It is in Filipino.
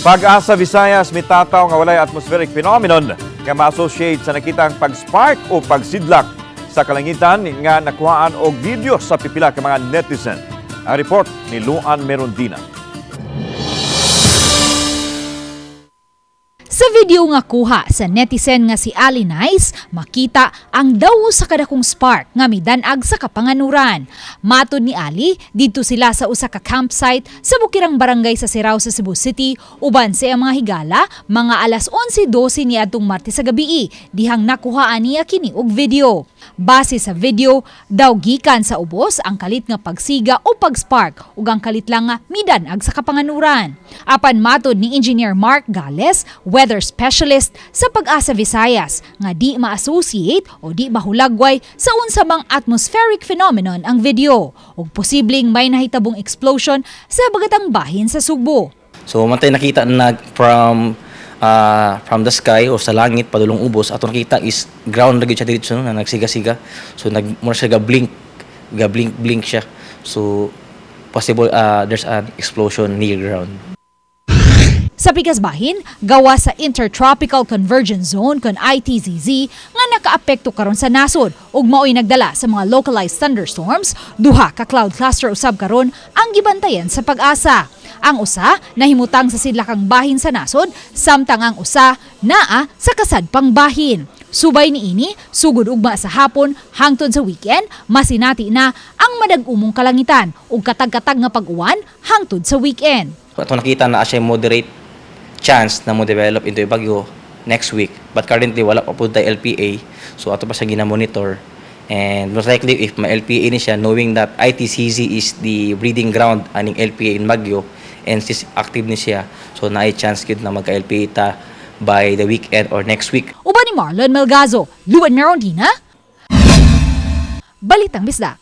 Pag-asa Visayas mitataw nga walay atmospheric phenomenon nga ma-associate sa nakitang pag-spark o pagsidlak sa kalangitan nga nakuhaan og video sa pipila ka mga netizen. Ang report ni Luan Merondina. Sa video nga kuha sa netizen nga si Ali Nice, makita ang daw sa kadakong spark nga midanag sa kapanganuran. Matod ni Ali, dito sila sa usa ka campsite sa bukirang barangay sa Sirao sa Cebu City, uban sa mga higala, mga alas 11:12 ni adtong Martes sa gabi, dihang nakuhaan niya kini og video. Base sa video, daw gikan sa ubos ang kalit nga pagsiga o pag-spark ug ang kalit lang nga midanag sa kapanganuran. Apan matod ni Engineer Mark Gales, weather specialist sa Pag-asa Visayas, nga di ma-associate o di mahulagway sa unsa mang atmospheric phenomenon ang video ug posibleng may nahitabong explosion sa bagatang bahin sa Subo. So matay nakita na from the sky o sa langit padulong ubos, ato nakita is ground na gyud siya dito na nagsiga-siga. So mura siya ga-blink siya. So possible there's an explosion near ground. Sa Pigasbahin, gawa sa Intertropical Convergence Zone kon ITZZ nga nakaapekto karon sa nasod ug mao'y nagdala sa mga localized thunderstorms, duha ka cloud cluster usab karon ang gibantayan sa Pag-asa. Ang usa nahimutang sa sidlakang bahin sa nasod, samtang ang usa naa sa kasadpang bahin. Subay niini, sugod ugma sa hapon hangtod sa weekend, masinati na ang madag-umong kalangitan ug katag-katag nga pag-uwan hangtod sa weekend. Ato nakita na siya moderate chance na mo develop into a bagyo next week, but currently wala pa pud tay LPA, so ato pa siya gina-monitor. And most likely if may LPA ni siya, knowing that ITCZ is the breeding ground aning LPA in Baguio and sis active ni siya, so naay chance gid na magka-LPA ta by the weekend or next week. Uban ni Marlon Melgazo, Luan Merondina, Balitang Bisdak.